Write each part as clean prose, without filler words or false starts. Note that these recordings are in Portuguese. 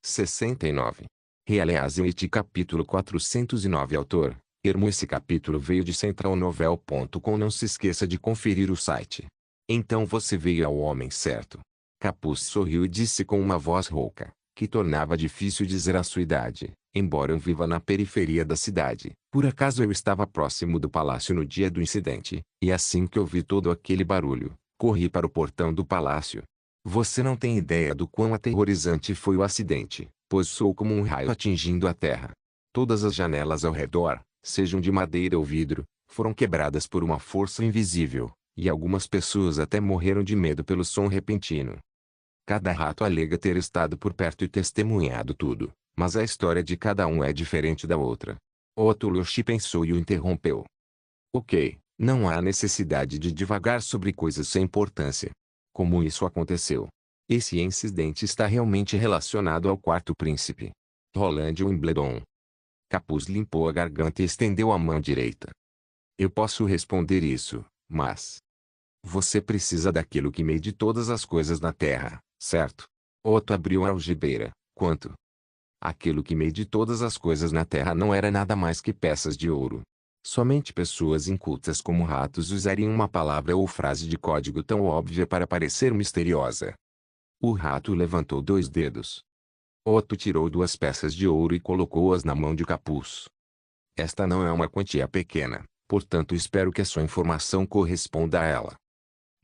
69. Realease capítulo 409 Autor, Hermo. Esse capítulo veio de centralnovel.com. Não se esqueça de conferir o site. Então você veio ao homem certo. Capuz sorriu e disse com uma voz rouca, que tornava difícil dizer a sua idade, embora eu viva na periferia da cidade. Por acaso eu estava próximo do palácio no dia do incidente, e assim que ouvi todo aquele barulho, corri para o portão do palácio. Você não tem ideia do quão aterrorizante foi o acidente, pois soou como um raio atingindo a terra. Todas as janelas ao redor, sejam de madeira ou vidro, foram quebradas por uma força invisível, e algumas pessoas até morreram de medo pelo som repentino. Cada rato alega ter estado por perto e testemunhado tudo, mas a história de cada um é diferente da outra. Otoyoshi pensou e o interrompeu. Ok, não há necessidade de divagar sobre coisas sem importância. Como isso aconteceu? Esse incidente está realmente relacionado ao quarto príncipe. Roland Wimbledon. Capuz limpou a garganta e estendeu a mão direita. Eu posso responder isso, mas... Você precisa daquilo que mede todas as coisas na Terra, certo? Otto abriu a algibeira. Quanto? Aquilo que mede todas as coisas na Terra não era nada mais que peças de ouro. Somente pessoas incultas como ratos usariam uma palavra ou frase de código tão óbvia para parecer misteriosa. O rato levantou 2 dedos. Otto tirou 2 peças de ouro e colocou-as na mão de Capuz. Esta não é uma quantia pequena, portanto espero que a sua informação corresponda a ela.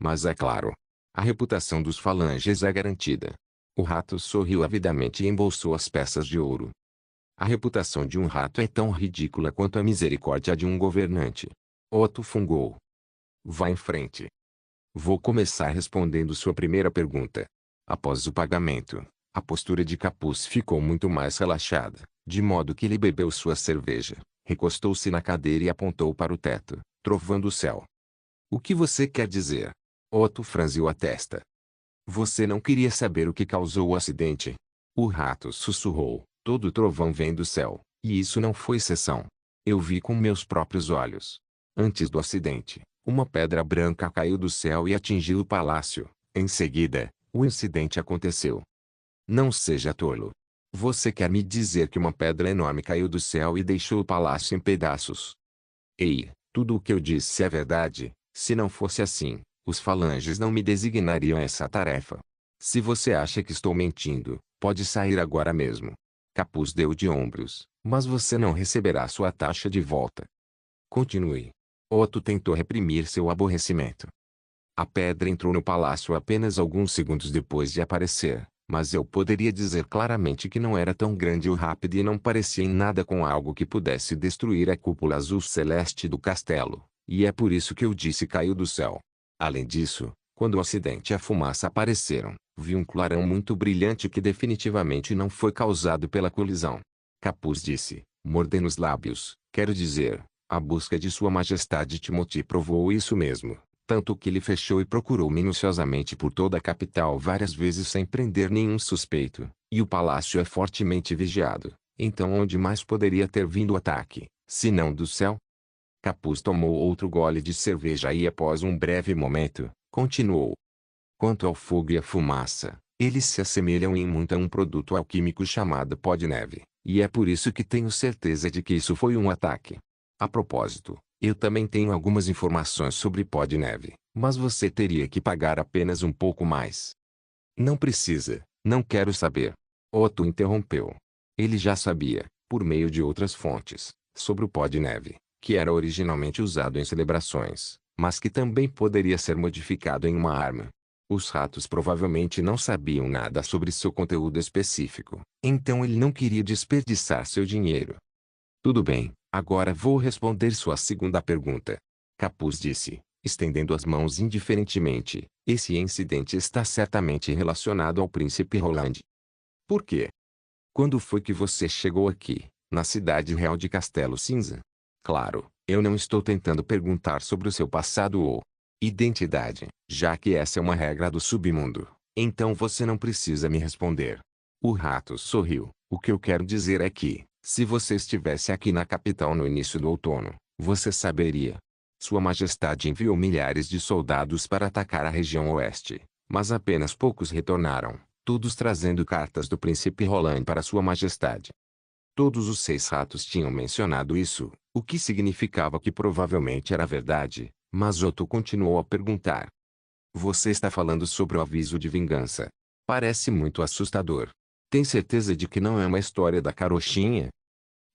Mas é claro, a reputação dos falanges é garantida. O rato sorriu avidamente e embolsou as peças de ouro. A reputação de um rato é tão ridícula quanto a misericórdia de um governante. Otto fungou. Vá em frente. Vou começar respondendo sua primeira pergunta. Após o pagamento, a postura de Capuz ficou muito mais relaxada, de modo que ele bebeu sua cerveja, recostou-se na cadeira e apontou para o teto, trovando o céu. O que você quer dizer? Otto franziu a testa. Você não queria saber o que causou o acidente? O rato sussurrou. Todo trovão vem do céu, e isso não foi exceção. Eu vi com meus próprios olhos. Antes do acidente, uma pedra branca caiu do céu e atingiu o palácio. Em seguida, o incidente aconteceu. Não seja tolo. Você quer me dizer que uma pedra enorme caiu do céu e deixou o palácio em pedaços? Ei, tudo o que eu disse é verdade. Se não fosse assim, os falanges não me designariam essa tarefa. Se você acha que estou mentindo, pode sair agora mesmo. Capuz deu de ombros, mas você não receberá sua taxa de volta. Continue. Otto tentou reprimir seu aborrecimento. A pedra entrou no palácio apenas alguns segundos depois de aparecer, mas eu poderia dizer claramente que não era tão grande ou rápida e não parecia em nada com algo que pudesse destruir a cúpula azul celeste do castelo, e é por isso que eu disse caiu do céu. Além disso, quando o acidente e a fumaça apareceram, vi um clarão muito brilhante que definitivamente não foi causado pela colisão. Capuz disse, mordendo os lábios, quero dizer, a busca de Sua Majestade Timothy provou isso mesmo, tanto que ele fechou e procurou minuciosamente por toda a capital várias vezes sem prender nenhum suspeito, e o palácio é fortemente vigiado, então onde mais poderia ter vindo o ataque, se não do céu? Capuz tomou outro gole de cerveja e após um breve momento, continuou. Quanto ao fogo e à fumaça, eles se assemelham em muito a um produto alquímico chamado pó de neve, e é por isso que tenho certeza de que isso foi um ataque. A propósito, eu também tenho algumas informações sobre pó de neve, mas você teria que pagar apenas um pouco mais. Não precisa, não quero saber. Otto interrompeu. Ele já sabia, por meio de outras fontes, sobre o pó de neve, que era originalmente usado em celebrações, mas que também poderia ser modificado em uma arma. Os ratos provavelmente não sabiam nada sobre seu conteúdo específico, então ele não queria desperdiçar seu dinheiro. Tudo bem, agora vou responder sua segunda pergunta. Capuz disse, estendendo as mãos indiferentemente, esse incidente está certamente relacionado ao príncipe Roland. Por quê? Quando foi que você chegou aqui, na cidade real de Castelo Cinza? Claro, eu não estou tentando perguntar sobre o seu passado ou identidade, já que essa é uma regra do submundo, então você não precisa me responder. O rato sorriu. O que eu quero dizer é que, se você estivesse aqui na capital no início do outono, você saberia. Sua Majestade enviou milhares de soldados para atacar a região oeste, mas apenas poucos retornaram. todos trazendo cartas do príncipe Roland para sua majestade. Todos os 6 ratos tinham mencionado isso, o que significava que provavelmente era verdade, mas Otto continuou a perguntar. Você está falando sobre o aviso de vingança. Parece muito assustador. Tem certeza de que não é uma história da carochinha?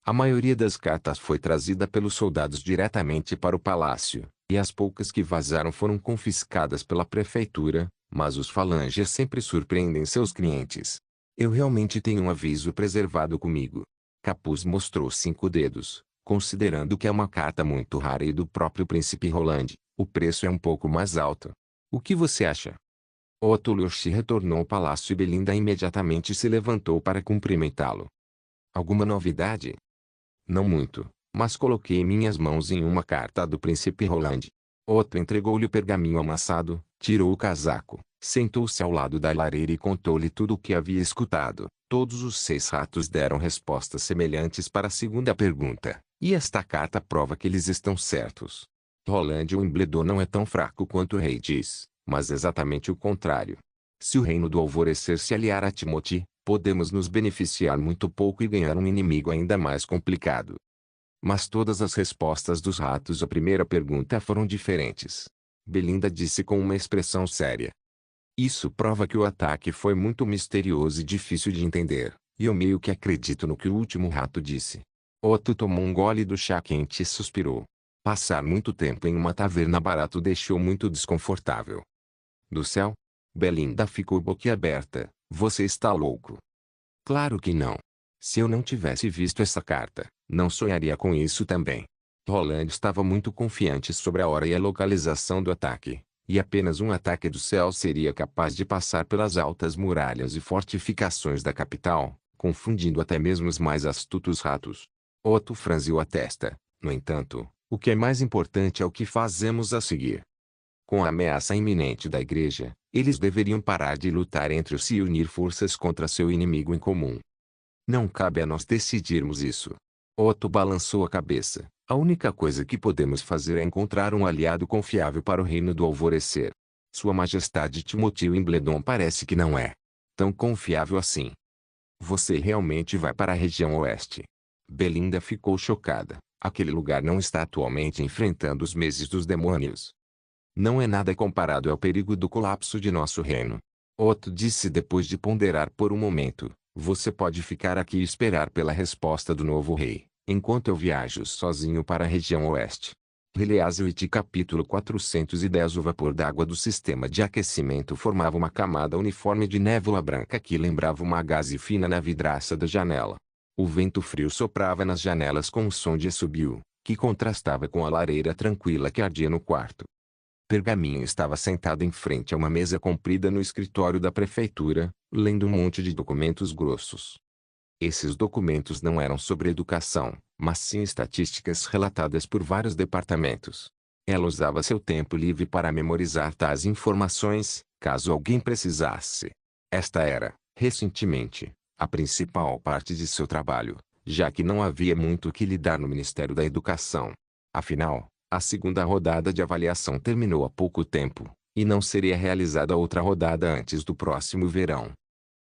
A maioria das cartas foi trazida pelos soldados diretamente para o palácio, e as poucas que vazaram foram confiscadas pela prefeitura, mas os falanges sempre surpreendem seus clientes. Eu realmente tenho um aviso preservado comigo. Capuz mostrou 5 dedos, considerando que é uma carta muito rara e do próprio príncipe Roland. O preço é um pouco mais alto. O que você acha? Otto Lurch retornou ao palácio e Belinda imediatamente se levantou para cumprimentá-lo. Alguma novidade? Não muito, mas coloquei minhas mãos em uma carta do príncipe Roland. Otto entregou-lhe o pergaminho amassado, tirou o casaco, sentou-se ao lado da lareira e contou-lhe tudo o que havia escutado. Todos os 6 ratos deram respostas semelhantes para a segunda pergunta, e esta carta prova que eles estão certos. Roland Wimbledon não é tão fraco quanto o rei diz, mas exatamente o contrário. Se o reino do alvorecer se aliar a Timothy, podemos nos beneficiar muito pouco e ganhar um inimigo ainda mais complicado. Mas todas as respostas dos ratos à primeira pergunta foram diferentes. Belinda disse com uma expressão séria. Isso prova que o ataque foi muito misterioso e difícil de entender, e eu meio que acredito no que o último rato disse. Otto tomou um gole do chá quente e suspirou. Passar muito tempo em uma taverna barato deixou muito desconfortável. Do céu? Belinda ficou boquiaberta. Você está louco? Claro que não. Se eu não tivesse visto essa carta, não sonharia com isso também. Roland estava muito confiante sobre a hora e a localização do ataque, e apenas um ataque do céu seria capaz de passar pelas altas muralhas e fortificações da capital, confundindo até mesmo os mais astutos ratos. Otto franziu a testa. No entanto, o que é mais importante é o que fazemos a seguir. Com a ameaça iminente da igreja, eles deveriam parar de lutar entre si e unir forças contra seu inimigo em comum. Não cabe a nós decidirmos isso. Otto balançou a cabeça. A única coisa que podemos fazer é encontrar um aliado confiável para o reino do alvorecer. Sua Majestade Timothy Wimbledon parece que não é tão confiável assim. Você realmente vai para a região oeste? Belinda ficou chocada. Aquele lugar não está atualmente enfrentando os meses dos demônios. Não é nada comparado ao perigo do colapso de nosso reino. Otto disse depois de ponderar por um momento. Você pode ficar aqui e esperar pela resposta do novo rei, enquanto eu viajo sozinho para a região oeste. Release capítulo 410. O vapor d'água do sistema de aquecimento formava uma camada uniforme de névoa branca que lembrava uma gaze fina na vidraça da janela. O vento frio soprava nas janelas com um som de assobio, que contrastava com a lareira tranquila que ardia no quarto. Pergaminho estava sentado em frente a uma mesa comprida no escritório da prefeitura, lendo um monte de documentos grossos. Esses documentos não eram sobre educação, mas sim estatísticas relatadas por vários departamentos. Ela usava seu tempo livre para memorizar tais informações, caso alguém precisasse. Esta era, recentemente, a principal parte de seu trabalho, já que não havia muito o que lidar no Ministério da Educação. Afinal, a segunda rodada de avaliação terminou há pouco tempo, e não seria realizada outra rodada antes do próximo verão.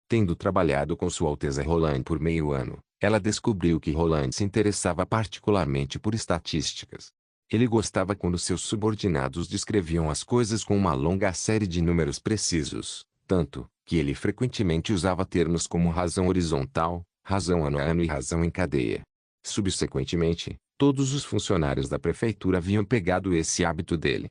Tendo trabalhado com Sua Alteza Roland por meio ano, ela descobriu que Roland se interessava particularmente por estatísticas. Ele gostava quando seus subordinados descreviam as coisas com uma longa série de números precisos, tanto que ele frequentemente usava termos como razão horizontal, razão ano a ano e razão em cadeia. Subsequentemente, todos os funcionários da prefeitura haviam pegado esse hábito dele.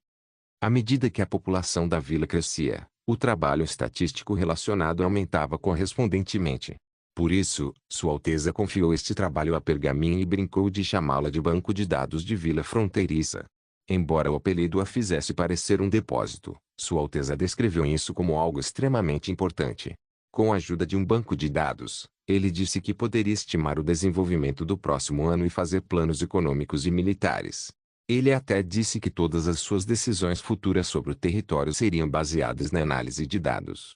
À medida que a população da vila crescia, o trabalho estatístico relacionado aumentava correspondentemente. Por isso, Sua Alteza confiou este trabalho a Pergaminho e brincou de chamá-la de banco de dados de vila fronteiriça. Embora o apelido a fizesse parecer um depósito, Sua Alteza descreveu isso como algo extremamente importante. Com a ajuda de um banco de dados, ele disse que poderia estimar o desenvolvimento do próximo ano e fazer planos econômicos e militares. Ele até disse que todas as suas decisões futuras sobre o território seriam baseadas na análise de dados.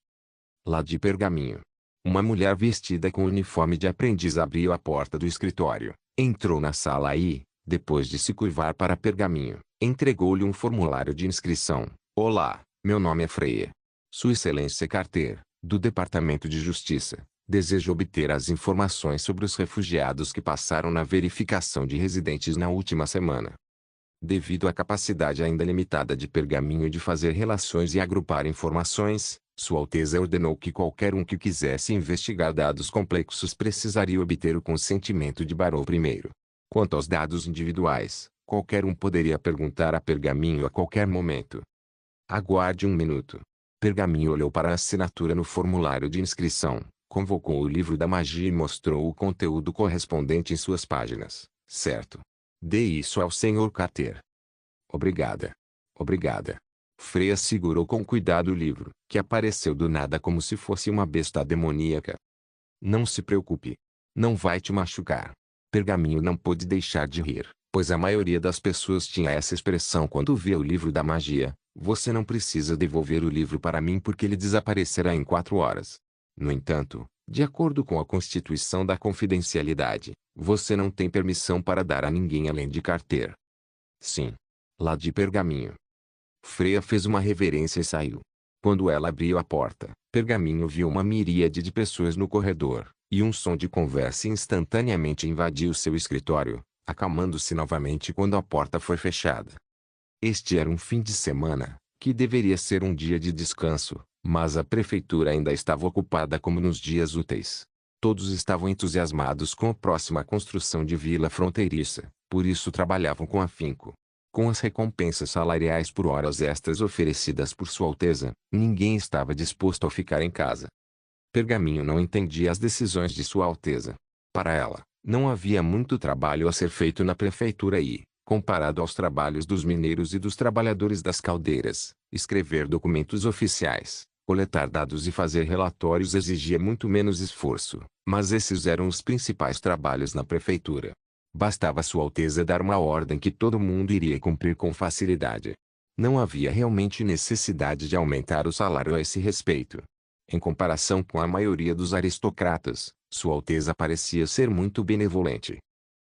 Lá de Pergaminho, uma mulher vestida com uniforme de aprendiz abriu a porta do escritório, entrou na sala e, depois de se curvar para Pergaminho, entregou-lhe um formulário de inscrição. Olá, meu nome é Freya. Sua Excelência Carter, do Departamento de Justiça, deseja obter as informações sobre os refugiados que passaram na verificação de residentes na última semana. Devido à capacidade ainda limitada de Pergaminho de fazer relações e agrupar informações, Sua Alteza ordenou que qualquer um que quisesse investigar dados complexos precisaria obter o consentimento de Barrow primeiro. Quanto aos dados individuais, qualquer um poderia perguntar a Pergaminho a qualquer momento. Aguarde um minuto. Pergaminho olhou para a assinatura no formulário de inscrição, convocou o livro da magia e mostrou o conteúdo correspondente em suas páginas. Certo. Dê isso ao Sr. Carter. Obrigada. Obrigada. Freya segurou com cuidado o livro, que apareceu do nada como se fosse uma besta demoníaca. Não se preocupe. Não vai te machucar. Pergaminho não pôde deixar de rir, pois a maioria das pessoas tinha essa expressão quando vê o livro da magia. Você não precisa devolver o livro para mim porque ele desaparecerá em 4 horas. No entanto, de acordo com a Constituição da Confidencialidade, você não tem permissão para dar a ninguém além de Carter. Sim. Lá de Pergaminho. Freya fez uma reverência e saiu. Quando ela abriu a porta, Pergaminho viu uma miríade de pessoas no corredor, e um som de conversa instantaneamente invadiu seu escritório, acalmando-se novamente quando a porta foi fechada. Este era um fim de semana, que deveria ser um dia de descanso, mas a prefeitura ainda estava ocupada como nos dias úteis. Todos estavam entusiasmados com a próxima construção de vila fronteiriça, por isso trabalhavam com afinco. Com as recompensas salariais por horas extras oferecidas por Sua Alteza, ninguém estava disposto a ficar em casa. Pergaminho não entendia as decisões de Sua Alteza. Para ela, não havia muito trabalho a ser feito na prefeitura e, comparado aos trabalhos dos mineiros e dos trabalhadores das caldeiras, escrever documentos oficiais, coletar dados e fazer relatórios exigia muito menos esforço, mas esses eram os principais trabalhos na prefeitura. Bastava Sua Alteza dar uma ordem que todo mundo iria cumprir com facilidade. Não havia realmente necessidade de aumentar o salário a esse respeito. Em comparação com a maioria dos aristocratas, Sua Alteza parecia ser muito benevolente.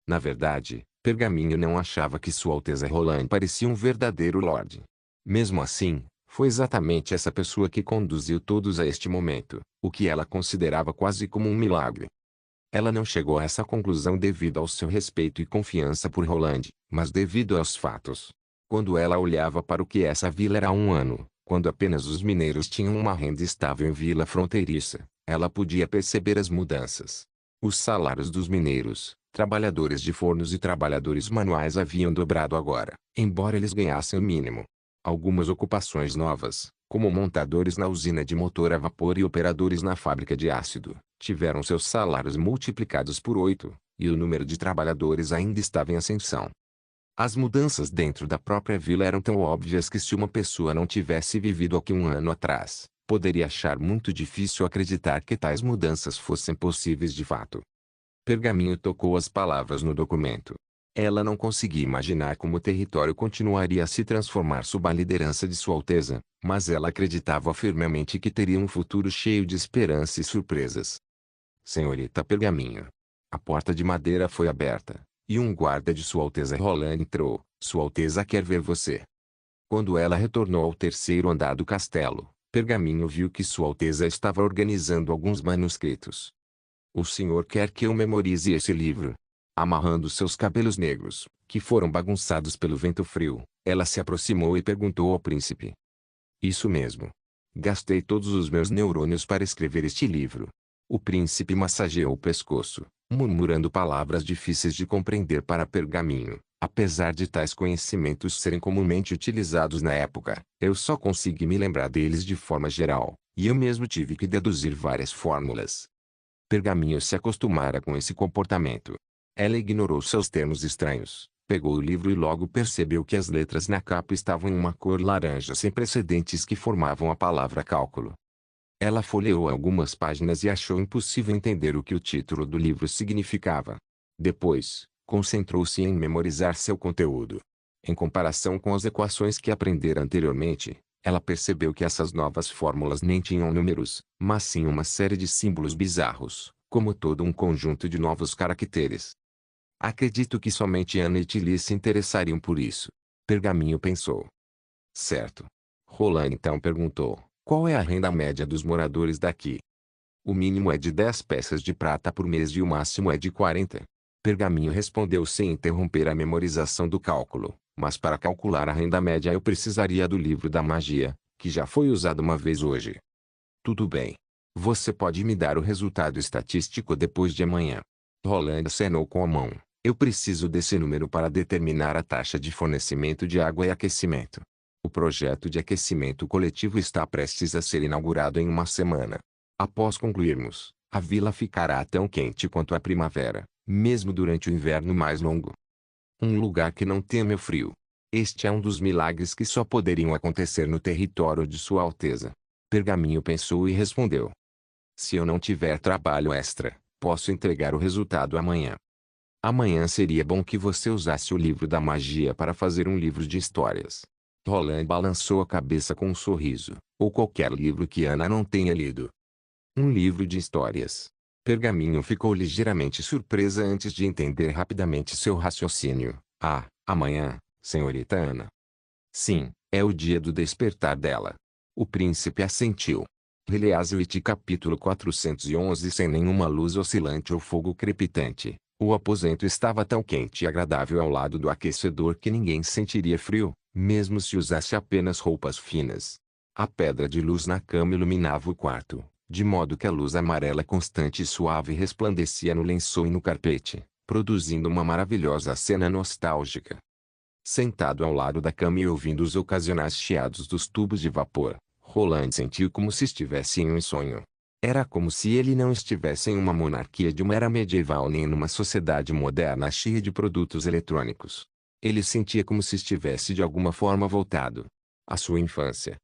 Na verdade, Pergaminho não achava que Sua Alteza Roland parecia um verdadeiro lorde. Mesmo assim, foi exatamente essa pessoa que conduziu todos a este momento, o que ela considerava quase como um milagre. Ela não chegou a essa conclusão devido ao seu respeito e confiança por Roland, mas devido aos fatos. Quando ela olhava para o que essa vila era há um ano, quando apenas os mineiros tinham uma renda estável em vila fronteiriça, ela podia perceber as mudanças. Os salários dos mineiros, trabalhadores de fornos e trabalhadores manuais haviam dobrado agora, embora eles ganhassem o mínimo. Algumas ocupações novas, como montadores na usina de motor a vapor e operadores na fábrica de ácido, tiveram seus salários multiplicados por 8, e o número de trabalhadores ainda estava em ascensão. As mudanças dentro da própria vila eram tão óbvias que se uma pessoa não tivesse vivido aqui um ano atrás, poderia achar muito difícil acreditar que tais mudanças fossem possíveis de fato. Pergaminho tocou as palavras no documento. Ela não conseguia imaginar como o território continuaria a se transformar sob a liderança de Sua Alteza, mas ela acreditava firmemente que teria um futuro cheio de esperança e surpresas. Senhorita Pergaminho. A porta de madeira foi aberta, e um guarda de Sua Alteza Roland entrou. Sua Alteza quer ver você. Quando ela retornou ao terceiro andar do castelo, Pergaminho viu que Sua Alteza estava organizando alguns manuscritos. O senhor quer que eu memorize esse livro? Amarrando seus cabelos negros, que foram bagunçados pelo vento frio, ela se aproximou e perguntou ao príncipe. Isso mesmo. Gastei todos os meus neurônios para escrever este livro. O príncipe massageou o pescoço, murmurando palavras difíceis de compreender para Pergaminho. Apesar de tais conhecimentos serem comumente utilizados na época, eu só consegui me lembrar deles de forma geral, e eu mesmo tive que deduzir várias fórmulas. Pergaminho se acostumara com esse comportamento. Ela ignorou seus termos estranhos, pegou o livro e logo percebeu que as letras na capa estavam em uma cor laranja sem precedentes que formavam a palavra cálculo. Ela folheou algumas páginas e achou impossível entender o que o título do livro significava. Depois, concentrou-se em memorizar seu conteúdo. Em comparação com as equações que aprendera anteriormente, ela percebeu que essas novas fórmulas nem tinham números, mas sim uma série de símbolos bizarros, como todo um conjunto de novos caracteres. Acredito que somente Anna e Tilly se interessariam por isso. Pergaminho pensou. Certo. Roland então perguntou, Qual é a renda média dos moradores daqui? O mínimo é de 10 peças de prata por mês e o máximo é de 40. Pergaminho respondeu sem interromper a memorização do cálculo. Mas para calcular a renda média eu precisaria do livro da magia, que já foi usado uma vez hoje. Tudo bem. Você pode me dar o resultado estatístico depois de amanhã. Roland acenou com a mão. Eu preciso desse número para determinar a taxa de fornecimento de água e aquecimento. O projeto de aquecimento coletivo está prestes a ser inaugurado em uma semana. Após concluirmos, a vila ficará tão quente quanto a primavera, mesmo durante o inverno mais longo. Um lugar que não teme o frio. Este é um dos milagres que só poderiam acontecer no território de Sua Alteza. Pergaminho pensou e respondeu. Se eu não tiver trabalho extra, posso entregar o resultado amanhã. Amanhã seria bom que você usasse o livro da magia para fazer um livro de histórias. Roland balançou a cabeça com um sorriso. Ou qualquer livro que Ana não tenha lido. Um livro de histórias. Pergaminho ficou ligeiramente surpresa antes de entender rapidamente seu raciocínio. Ah, amanhã, senhorita Ana. Sim, é o dia do despertar dela. O príncipe assentiu. Release-it capítulo 411. Sem nenhuma luz oscilante ou fogo crepitante, o aposento estava tão quente e agradável ao lado do aquecedor que ninguém sentiria frio, mesmo se usasse apenas roupas finas. A pedra de luz na cama iluminava o quarto, de modo que a luz amarela constante e suave resplandecia no lençol e no carpete, produzindo uma maravilhosa cena nostálgica. Sentado ao lado da cama e ouvindo os ocasionais chiados dos tubos de vapor, Roland sentiu como se estivesse em um sonho. Era como se ele não estivesse em uma monarquia de uma era medieval nem numa sociedade moderna cheia de produtos eletrônicos. Ele sentia como se estivesse de alguma forma voltado à sua infância.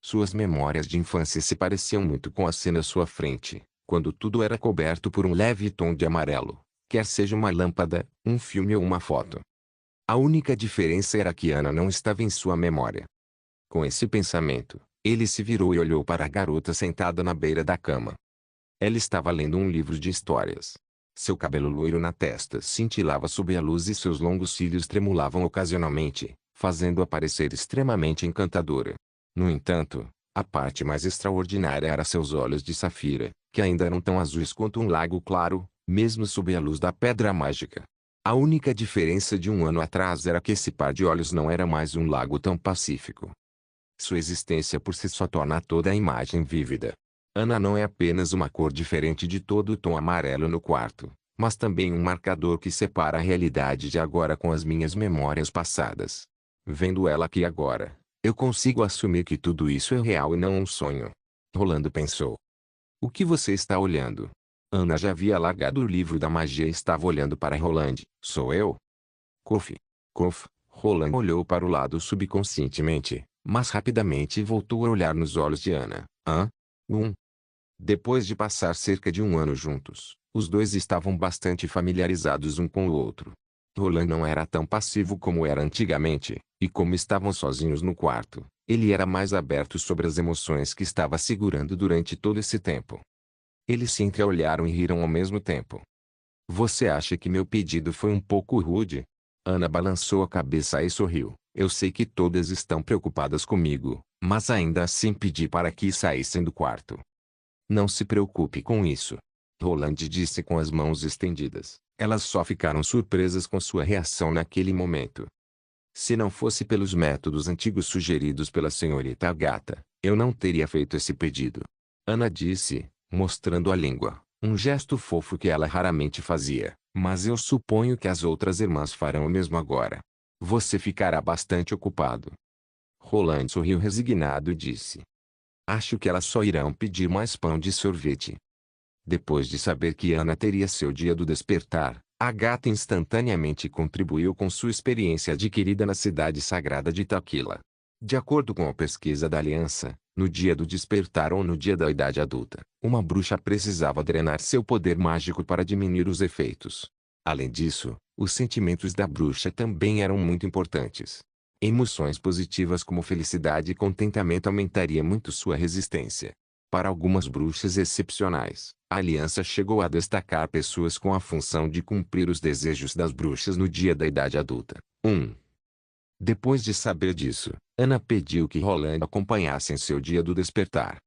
Suas memórias de infância se pareciam muito com a cena à sua frente, quando tudo era coberto por um leve tom de amarelo, quer seja uma lâmpada, um filme ou uma foto. A única diferença era que Ana não estava em sua memória. Com esse pensamento, ele se virou e olhou para a garota sentada na beira da cama. Ela estava lendo um livro de histórias. Seu cabelo loiro na testa cintilava sob a luz e seus longos cílios tremulavam ocasionalmente, fazendo-a parecer extremamente encantadora. No entanto, a parte mais extraordinária era seus olhos de safira, que ainda eram tão azuis quanto um lago claro, mesmo sob a luz da pedra mágica. A única diferença de um ano atrás era que esse par de olhos não era mais um lago tão pacífico. Sua existência por si só torna toda a imagem vívida. Ana não é apenas uma cor diferente de todo o tom amarelo no quarto, mas também um marcador que separa a realidade de agora com as minhas memórias passadas. Vendo ela aqui agora, eu consigo assumir que tudo isso é real e não um sonho. Rolando pensou. O que você está olhando? Ana já havia largado o livro da magia e estava olhando para Roland. Sou eu? Kof. Kof. Roland olhou para o lado subconscientemente, mas rapidamente voltou a olhar nos olhos de Ana. Hã? Depois de passar cerca de um ano juntos, os dois estavam bastante familiarizados um com o outro. Roland não era tão passivo como era antigamente, e como estavam sozinhos no quarto, ele era mais aberto sobre as emoções que estava segurando durante todo esse tempo. Eles se entreolharam e riram ao mesmo tempo. Você acha que meu pedido foi um pouco rude? Ana balançou a cabeça e sorriu. Eu sei que todas estão preocupadas comigo, mas ainda assim pedi para que saíssem do quarto. Não se preocupe com isso. Roland disse com as mãos estendidas. Elas só ficaram surpresas com sua reação naquele momento. Se não fosse pelos métodos antigos sugeridos pela senhorita Agatha, eu não teria feito esse pedido. Ana disse, mostrando a língua, um gesto fofo que ela raramente fazia, mas eu suponho que as outras irmãs farão o mesmo agora. Você ficará bastante ocupado. Roland sorriu resignado e disse. Acho que elas só irão pedir mais pão de sorvete. Depois de saber que Ana teria seu dia do despertar, Agatha instantaneamente contribuiu com sua experiência adquirida na cidade sagrada de Taquila. De acordo com a pesquisa da Aliança, no dia do despertar ou no dia da idade adulta, uma bruxa precisava drenar seu poder mágico para diminuir os efeitos. Além disso, os sentimentos da bruxa também eram muito importantes. Emoções positivas como felicidade e contentamento aumentaria muito sua resistência. Para algumas bruxas excepcionais, a aliança chegou a destacar pessoas com a função de cumprir os desejos das bruxas no dia da idade adulta. Depois de saber disso, Ana pediu que Roland acompanhasse em seu dia do despertar.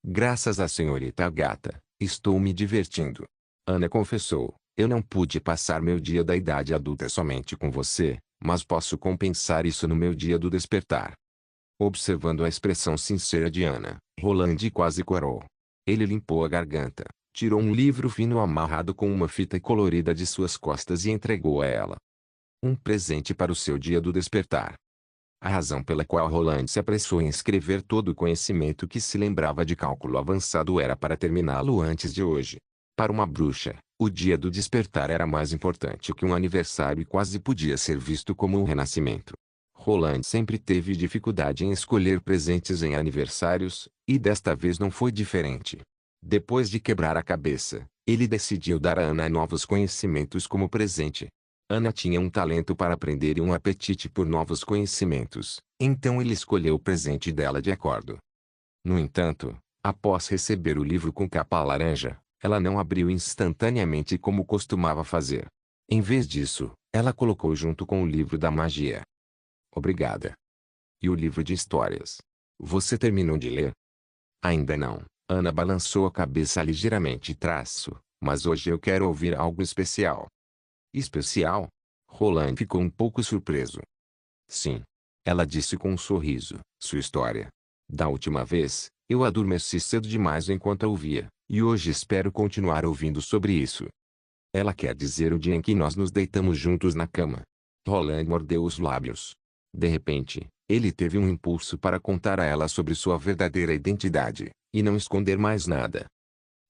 Graças à senhorita Agatha, estou me divertindo. Ana confessou, eu não pude passar meu dia da idade adulta somente com você, mas posso compensar isso no meu dia do despertar. Observando a expressão sincera de Ana, Roland quase corou. Ele limpou a garganta, tirou um livro fino amarrado com uma fita colorida de suas costas e entregou a ela. Um presente para o seu dia do despertar. A razão pela qual Roland se apressou em escrever todo o conhecimento que se lembrava de cálculo avançado era para terminá-lo antes de hoje. Para uma bruxa, o dia do despertar era mais importante que um aniversário e quase podia ser visto como um renascimento. Roland sempre teve dificuldade em escolher presentes em aniversários, e desta vez não foi diferente. Depois de quebrar a cabeça, ele decidiu dar a Ana novos conhecimentos como presente. Ana tinha um talento para aprender e um apetite por novos conhecimentos, então ele escolheu o presente dela de acordo. No entanto, após receber o livro com capa laranja, ela não abriu instantaneamente como costumava fazer. Em vez disso, ela colocou junto com o livro da magia. Obrigada. E o livro de histórias? Você terminou de ler? Ainda não. Ana balançou a cabeça ligeiramente mas hoje eu quero ouvir algo especial. Especial? Roland ficou um pouco surpreso. Sim. Ela disse com um sorriso, sua história. Da última vez, eu adormeci cedo demais enquanto a ouvia, e hoje espero continuar ouvindo sobre isso. Ela quer dizer o dia em que nós nos deitamos juntos na cama. Roland mordeu os lábios. De repente, ele teve um impulso para contar a ela sobre sua verdadeira identidade, e não esconder mais nada.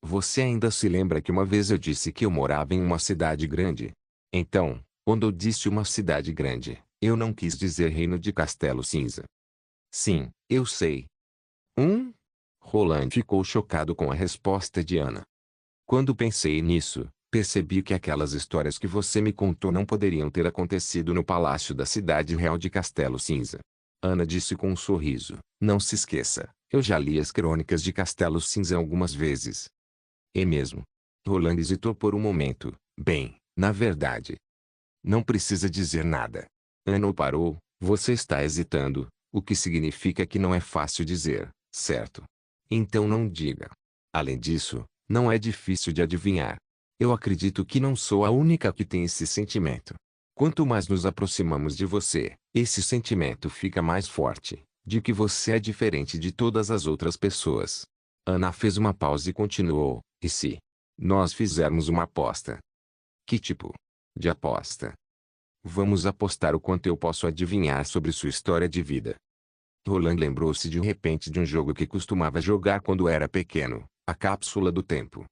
Você ainda se lembra que uma vez eu disse que eu morava em uma cidade grande? Então, quando eu disse uma cidade grande, eu não quis dizer Reino de Castelo Cinza. Sim, eu sei. Roland ficou chocado com a resposta de Ana. Quando pensei nisso, percebi que aquelas histórias que você me contou não poderiam ter acontecido no palácio da cidade real de Castelo Cinza. Ana disse com um sorriso, não se esqueça, eu já li as crônicas de Castelo Cinza algumas vezes. É mesmo? Roland hesitou por um momento. Bem, na verdade. Não precisa dizer nada. Ana o parou. Você está hesitando, o que significa que não é fácil dizer, certo? Então não diga. Além disso, não é difícil de adivinhar. Eu acredito que não sou a única que tem esse sentimento. Quanto mais nos aproximamos de você, esse sentimento fica mais forte, de que você é diferente de todas as outras pessoas. Ana fez uma pausa e continuou, e se nós fizermos uma aposta? Que tipo de aposta? Vamos apostar o quanto eu posso adivinhar sobre sua história de vida. Roland lembrou-se de repente de um jogo que costumava jogar quando era pequeno, a Cápsula do Tempo.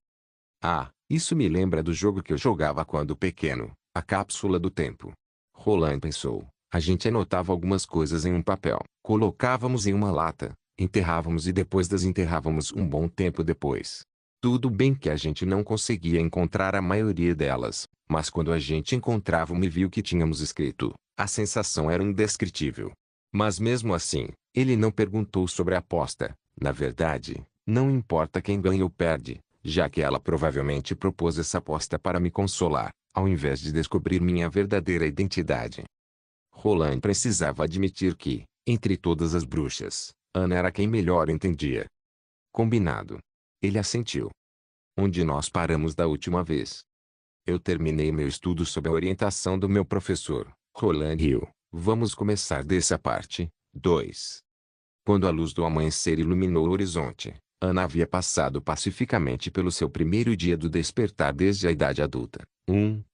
Ah, isso me lembra do jogo que eu jogava quando pequeno, a Cápsula do Tempo. Roland pensou. A gente anotava algumas coisas em um papel, colocávamos em uma lata, enterrávamos e depois desenterrávamos um bom tempo depois. Tudo bem que a gente não conseguia encontrar a maioria delas, mas quando a gente encontrava e viu o que tínhamos escrito, a sensação era indescritível. Mas mesmo assim, ele não perguntou sobre a aposta. Na verdade, não importa quem ganha ou perde, já que ela provavelmente propôs essa aposta para me consolar, ao invés de descobrir minha verdadeira identidade. Roland precisava admitir que, entre todas as bruxas, Ana era quem melhor entendia. Combinado. Ele assentiu. Onde nós paramos da última vez? Eu terminei meu estudo sob a orientação do meu professor, Roland Hill. Vamos começar dessa parte. 2. Quando a luz do amanhecer iluminou o horizonte, Ana havia passado pacificamente pelo seu primeiro dia do despertar desde a idade adulta.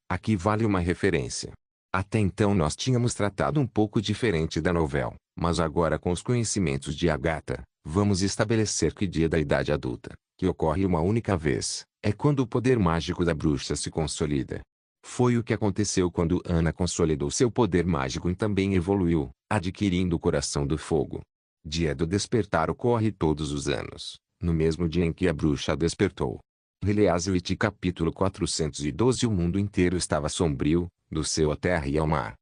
Aqui vale uma referência. Até então nós tínhamos tratado um pouco diferente da novela, mas agora com os conhecimentos de Agatha, vamos estabelecer que dia da idade adulta, que ocorre uma única vez, é quando o poder mágico da bruxa se consolida. Foi o que aconteceu quando Ana consolidou seu poder mágico e também evoluiu, adquirindo o coração do fogo. Dia do despertar ocorre todos os anos, no mesmo dia em que a bruxa despertou. Release-It capítulo 412. O mundo inteiro estava sombrio, do céu à terra e ao mar.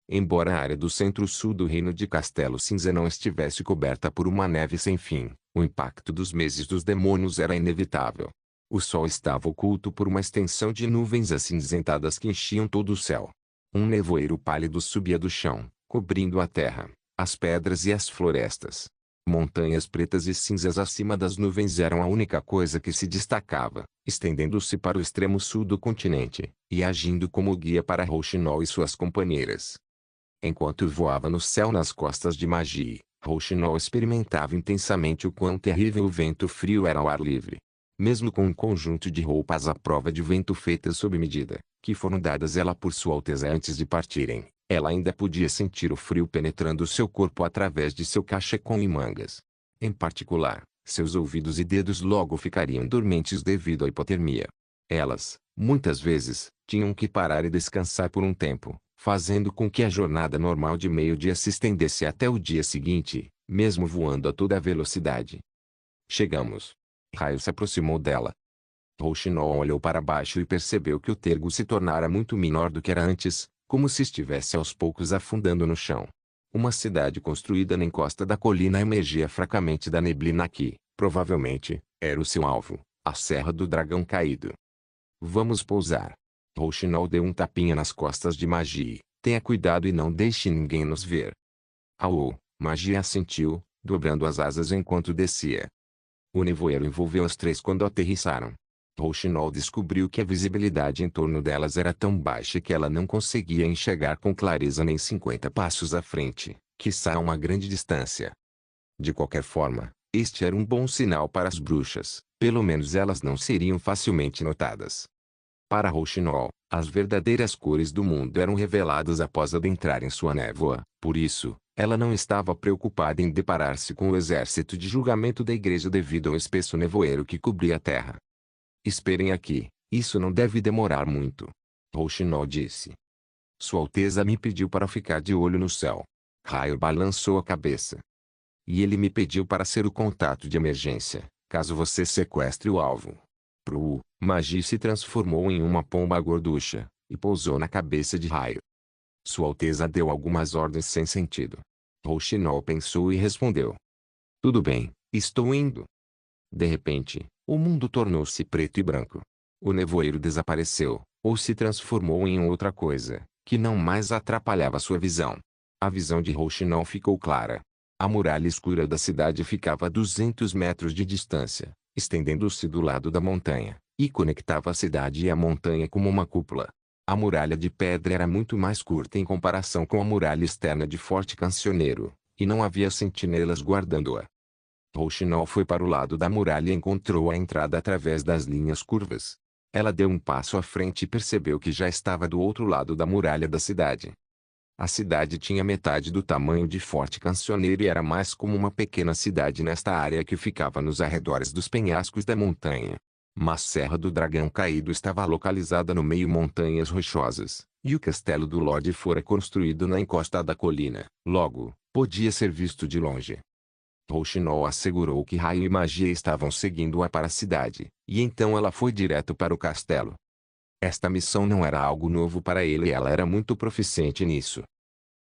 Embora a área do centro-sul do reino de Castelo Cinza não estivesse coberta por uma neve sem fim, o impacto dos meses dos demônios era inevitável. O sol estava oculto por uma extensão de nuvens acinzentadas que enchiam todo o céu. Um nevoeiro pálido subia do chão, cobrindo a terra, as pedras e as florestas. Montanhas pretas e cinzas acima das nuvens eram a única coisa que se destacava, estendendo-se para o extremo sul do continente, e agindo como guia para Rouxinol e suas companheiras. Enquanto voava no céu nas costas de Magi, Rouxinol experimentava intensamente o quão terrível o vento frio era ao ar livre. Mesmo com um conjunto de roupas à prova de vento feitas sob medida, que foram dadas ela por Sua Alteza antes de partirem, ela ainda podia sentir o frio penetrando seu corpo através de seu cachecol e mangas. Em particular, seus ouvidos e dedos logo ficariam dormentes devido à hipotermia. Elas, muitas vezes, tinham que parar e descansar por um tempo, fazendo com que a jornada normal de meio-dia se estendesse até o dia seguinte, mesmo voando a toda velocidade. Chegamos. Raio se aproximou dela. Rouxinol olhou para baixo e percebeu que o tergo se tornara muito menor do que era antes, como se estivesse aos poucos afundando no chão. Uma cidade construída na encosta da colina emergia fracamente da neblina que, provavelmente, era o seu alvo, a Serra do Dragão Caído. Vamos pousar. Rouxinol deu um tapinha nas costas de Magi. Tenha cuidado e não deixe ninguém nos ver. Aô, Magi assentiu, dobrando as asas enquanto descia. O nevoeiro envolveu as três quando aterrissaram. Rouxinol descobriu que a visibilidade em torno delas era tão baixa que ela não conseguia enxergar com clareza nem 50 passos à frente, quiçá a uma grande distância. De qualquer forma, este era um bom sinal para as bruxas, pelo menos elas não seriam facilmente notadas. Para Rouxinol, as verdadeiras cores do mundo eram reveladas após adentrar em sua névoa, por isso, ela não estava preocupada em deparar-se com o exército de julgamento da igreja devido ao espesso nevoeiro que cobria a terra. Esperem aqui, isso não deve demorar muito. Rouxinol disse. Sua Alteza me pediu para ficar de olho no céu. Raio balançou a cabeça. E ele me pediu para ser o contato de emergência, caso você sequestre o alvo. Magi se transformou em uma pomba gorducha, e pousou na cabeça de Raio. Sua Alteza deu algumas ordens sem sentido. Rouxinol pensou e respondeu. Tudo bem, estou indo. De repente, o mundo tornou-se preto e branco. O nevoeiro desapareceu, ou se transformou em outra coisa, que não mais atrapalhava sua visão. A visão de Rouxinol ficou clara. A muralha escura da cidade ficava a 200 metros de distância, estendendo-se do lado da montanha, e conectava a cidade e a montanha como uma cúpula. A muralha de pedra era muito mais curta em comparação com a muralha externa de Forte Cancioneiro, e não havia sentinelas guardando-a. Rouxinol foi para o lado da muralha e encontrou a entrada através das linhas curvas. Ela deu um passo à frente e percebeu que já estava do outro lado da muralha da cidade. A cidade tinha metade do tamanho de Forte Cancioneiro e era mais como uma pequena cidade nesta área que ficava nos arredores dos penhascos da montanha. Mas Serra do Dragão Caído estava localizada no meio montanhas rochosas, e o castelo do Lorde fora construído na encosta da colina. Logo, podia ser visto de longe. Rouxinol assegurou que Raio e Magia estavam seguindo-a para a cidade, e então ela foi direto para o castelo. Esta missão não era algo novo para ele e ela era muito proficiente nisso.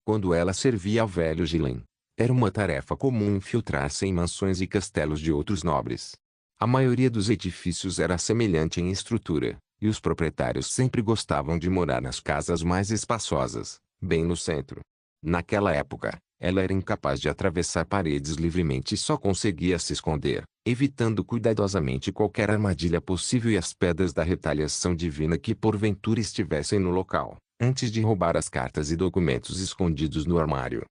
Quando ela servia ao velho Gillen, era uma tarefa comum infiltrar-se em mansões e castelos de outros nobres. A maioria dos edifícios era semelhante em estrutura, e os proprietários sempre gostavam de morar nas casas mais espaçosas, bem no centro. Naquela época, ela era incapaz de atravessar paredes livremente e só conseguia se esconder, evitando cuidadosamente qualquer armadilha possível e as pedras da retaliação divina que porventura estivessem no local, antes de roubar as cartas e documentos escondidos no armário.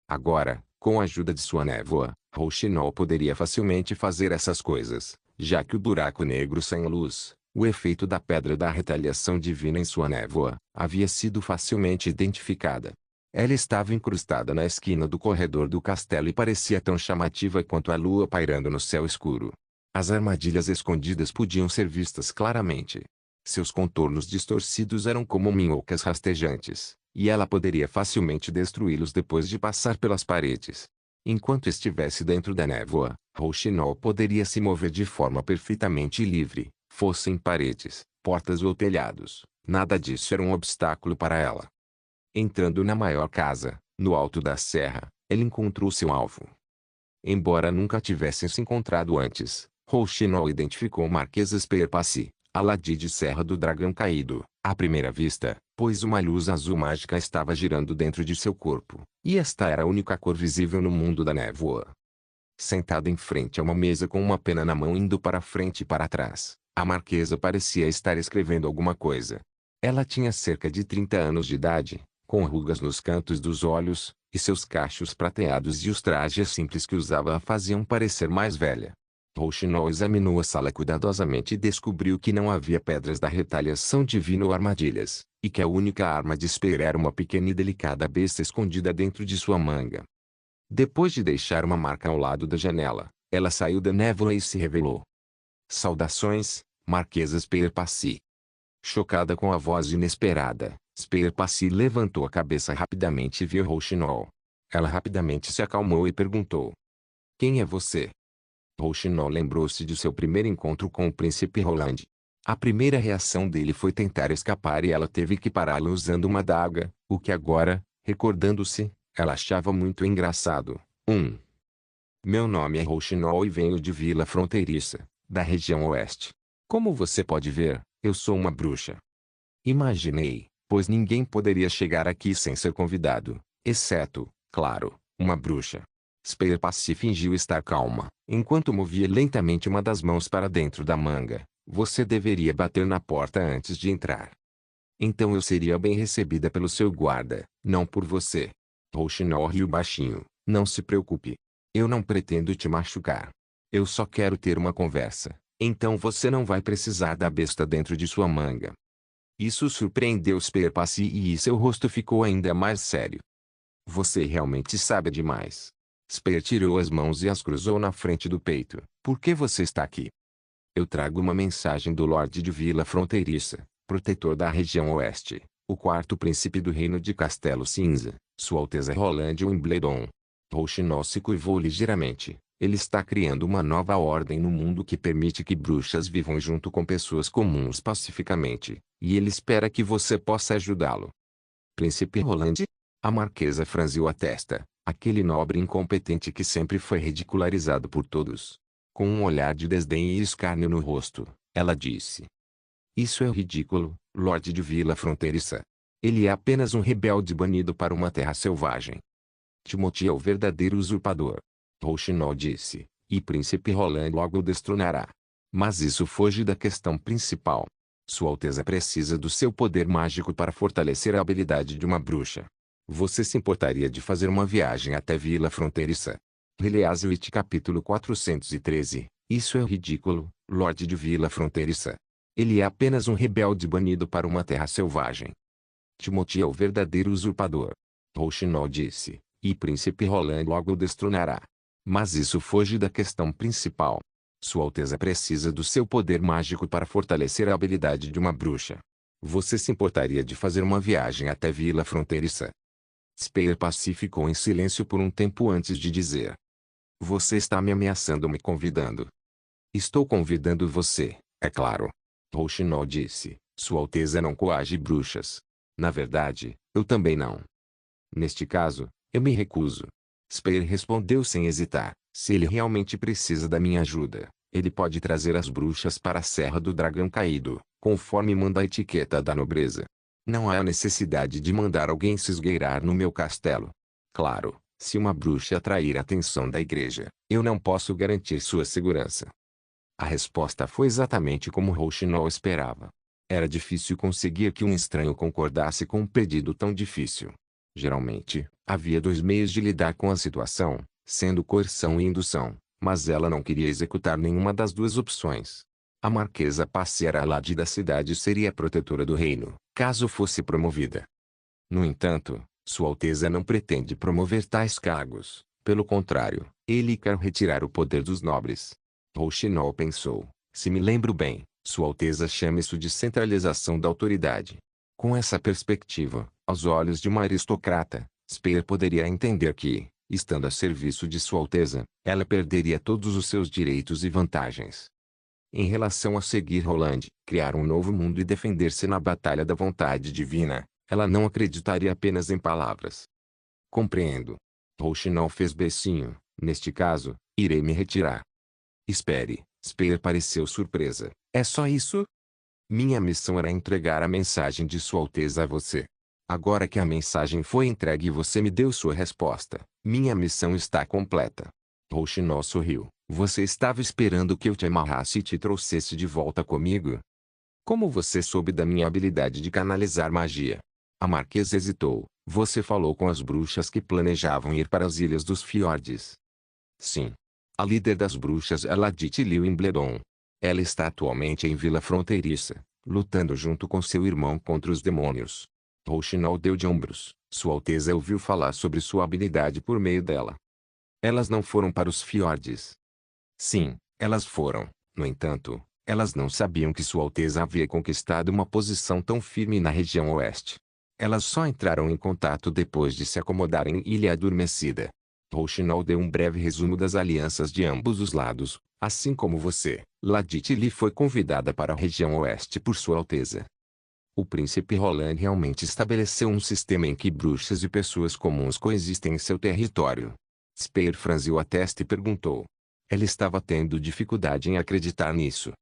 Agora, com a ajuda de sua névoa, Rouxinol poderia facilmente fazer essas coisas, já que o buraco negro sem luz, o efeito da pedra da retaliação divina em sua névoa, havia sido facilmente identificada. Ela estava incrustada na esquina do corredor do castelo e parecia tão chamativa quanto a lua pairando no céu escuro. As armadilhas escondidas podiam ser vistas claramente. Seus contornos distorcidos eram como minhocas rastejantes, e ela poderia facilmente destruí-los depois de passar pelas paredes. Enquanto estivesse dentro da névoa, Rouxinol poderia se mover de forma perfeitamente livre, fossem paredes, portas ou telhados. Nada disso era um obstáculo para ela. Entrando na maior casa, no alto da serra, ele encontrou seu alvo. Embora nunca tivessem se encontrado antes, Rouxinol identificou Marquesa Spearpace, A Lady de Serra do Dragão Caído, à primeira vista, pois uma luz azul mágica estava girando dentro de seu corpo, e esta era a única cor visível no mundo da névoa. Sentada em frente a uma mesa com uma pena na mão indo para frente e para trás, a marquesa parecia estar escrevendo alguma coisa. Ela tinha cerca de 30 anos de idade, com rugas nos cantos dos olhos, e seus cachos prateados e os trajes simples que usava a faziam parecer mais velha. Rouxinol examinou a sala cuidadosamente e descobriu que não havia pedras da retaliação divina ou armadilhas, e que a única arma de Spear era uma pequena e delicada besta escondida dentro de sua manga. Depois de deixar uma marca ao lado da janela, ela saiu da névoa e se revelou. Saudações, Marquesa Spear-Passy. Chocada com a voz inesperada, Spear-Passy levantou a cabeça rapidamente e viu Rouxinol. Ela rapidamente se acalmou e perguntou: Quem é você? Rouxinol lembrou-se de seu primeiro encontro com o príncipe Roland. A primeira reação dele foi tentar escapar e ela teve que pará-lo usando uma adaga, o que agora, recordando-se, ela achava muito engraçado. Meu nome é Rouxinol e venho de Vila Fronteiriça, da região oeste. Como você pode ver, eu sou uma bruxa. Imaginei, pois ninguém poderia chegar aqui sem ser convidado, exceto, claro, uma bruxa. Spear-Passy fingiu estar calma, enquanto movia lentamente uma das mãos para dentro da manga. Você deveria bater na porta antes de entrar. Então eu seria bem recebida pelo seu guarda, não por você. Rouxinol riu baixinho. Não se preocupe. Eu não pretendo te machucar. Eu só quero ter uma conversa. Então você não vai precisar da besta dentro de sua manga. Isso surpreendeu Spear-Passy e seu rosto ficou ainda mais sério. Você realmente sabe demais. Spear tirou as mãos e as cruzou na frente do peito. Por que você está aqui? Eu trago uma mensagem do Lorde de Vila Fronteiriça, protetor da região oeste, o quarto príncipe do reino de Castelo Cinza, Sua Alteza Roland Wimbledon. Rouxinol se curvou ligeiramente. Ele está criando uma nova ordem no mundo que permite que bruxas vivam junto com pessoas comuns pacificamente, e ele espera que você possa ajudá-lo. Príncipe Roland? A marquesa franziu a testa, aquele nobre incompetente que sempre foi ridicularizado por todos. Com um olhar de desdém e escárnio no rosto, ela disse: Isso é ridículo, Lorde de Vila Fronteiriça. Ele é apenas um rebelde banido para uma terra selvagem. Timothy é o verdadeiro usurpador. Rouxinol disse, e Príncipe Roland logo o destronará. Mas isso foge da questão principal. Sua Alteza precisa do seu poder mágico para fortalecer a habilidade de uma bruxa. Você se importaria de fazer uma viagem até Vila Fronteiriça? Release capítulo 413. Isso é ridículo, Lorde de Vila Fronteiriça. Ele é apenas um rebelde banido para uma terra selvagem. Timothy é o verdadeiro usurpador. Rouxinol disse, e Príncipe Roland logo o destronará. Mas isso foge da questão principal. Sua Alteza precisa do seu poder mágico para fortalecer a habilidade de uma bruxa. Você se importaria de fazer uma viagem até Vila Fronteiriça? Spear-Passy ficou em silêncio por um tempo antes de dizer: Você está me ameaçando ou me convidando? Estou convidando você, é claro. Rouxinol disse, Sua Alteza não coage bruxas. Na verdade, eu também não. Neste caso, eu me recuso. Spear respondeu sem hesitar. Se ele realmente precisa da minha ajuda, ele pode trazer as bruxas para a Serra do Dragão Caído, conforme manda a etiqueta da nobreza. Não há necessidade de mandar alguém se esgueirar no meu castelo. Claro, se uma bruxa atrair a atenção da igreja, eu não posso garantir sua segurança. A resposta foi exatamente como Rouxinol esperava. Era difícil conseguir que um estranho concordasse com um pedido tão difícil. Geralmente, havia dois meios de lidar com a situação, sendo coerção e indução, mas ela não queria executar nenhuma das duas opções. A Marquesa Passy era a Lady da cidade e seria a protetora do reino, caso fosse promovida. No entanto, Sua Alteza não pretende promover tais cargos, pelo contrário, ele quer retirar o poder dos nobres. Rouxinol pensou, se me lembro bem, Sua Alteza chama isso de centralização da autoridade. Com essa perspectiva, aos olhos de uma aristocrata, Spear poderia entender que, estando a serviço de Sua Alteza, ela perderia todos os seus direitos e vantagens. Em relação a seguir Roland, criar um novo mundo e defender-se na batalha da vontade divina, ela não acreditaria apenas em palavras. Compreendo. Rouxinol fez beicinho. Neste caso, irei me retirar. Espere. Spear pareceu surpresa. É só isso? Minha missão era entregar a mensagem de Sua Alteza a você. Agora que a mensagem foi entregue e você me deu sua resposta, minha missão está completa. Rouxinol sorriu. Você estava esperando que eu te amarrasse e te trouxesse de volta comigo? Como você soube da minha habilidade de canalizar magia? A marquesa hesitou. Você falou com as bruxas que planejavam ir para as Ilhas dos Fiordes. Sim. A líder das bruxas é Ladith Liu-Imbledon. Ela está atualmente em Vila Fronteiriça, lutando junto com seu irmão contra os demônios. Rouxinol deu de ombros. Sua Alteza ouviu falar sobre sua habilidade por meio dela. Elas não foram para os fiordes. Sim, elas foram. No entanto, elas não sabiam que Sua Alteza havia conquistado uma posição tão firme na região oeste. Elas só entraram em contato depois de se acomodarem em Ilha Adormecida. Rouxinol deu um breve resumo das alianças de ambos os lados. Assim como você, Ladith Li foi convidada para a região oeste por Sua Alteza. O príncipe Roland realmente estabeleceu um sistema em que bruxas e pessoas comuns coexistem em seu território. Spear franziu a testa e perguntou. Ela estava tendo dificuldade em acreditar nisso.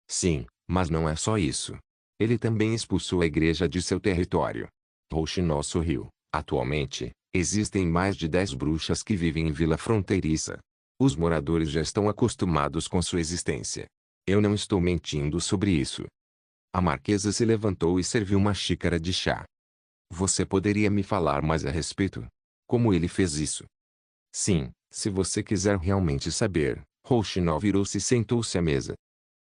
Sim, mas não é só isso. Ele também expulsou a igreja de seu território. Rouxinol sorriu. Atualmente, existem mais de 10 bruxas que vivem em Vila Fronteiriça. Os moradores já estão acostumados com sua existência. Eu não estou mentindo sobre isso. A marquesa se levantou e serviu uma xícara de chá. Você poderia me falar mais a respeito? Como ele fez isso? Sim, se você quiser realmente saber. Rouxinol virou-se e sentou-se à mesa.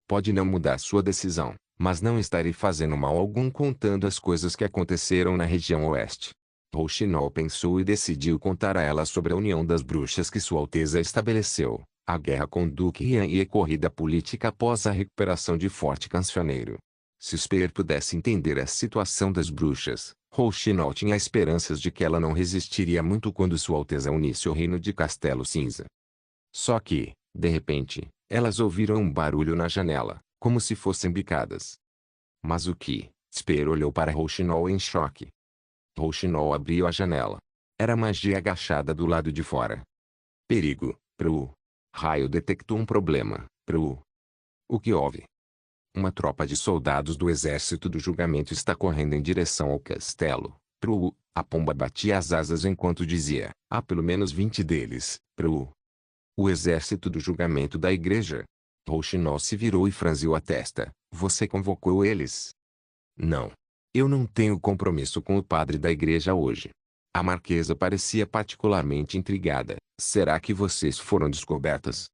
Pode não mudar sua decisão, mas não estarei fazendo mal algum contando as coisas que aconteceram na região oeste. Rouxinol pensou e decidiu contar a ela sobre a união das bruxas que Sua Alteza estabeleceu, a guerra com Duque Rian e a corrida política após a recuperação de Forte Cancioneiro. Se Spear pudesse entender a situação das bruxas, Rouxinol tinha esperanças de que ela não resistiria muito quando Sua Alteza unisse o reino de Castelo Cinza. Só que, de repente, elas ouviram um barulho na janela, como se fossem bicadas. Mas o que? Spear olhou para Rouxinol em choque. Rouxinol abriu a janela. Era magia agachada do lado de fora. Perigo, Pru. Raio detectou um problema, Pru. O que houve? Uma tropa de soldados do exército do julgamento está correndo em direção ao castelo, Pru. A pomba batia as asas enquanto dizia, há pelo menos 20 deles, Pru. O exército do julgamento da igreja? Rouxinol se virou e franziu a testa. Você convocou eles? Não. Eu não tenho compromisso com o padre da igreja hoje. A marquesa parecia particularmente intrigada. Será que vocês foram descobertas?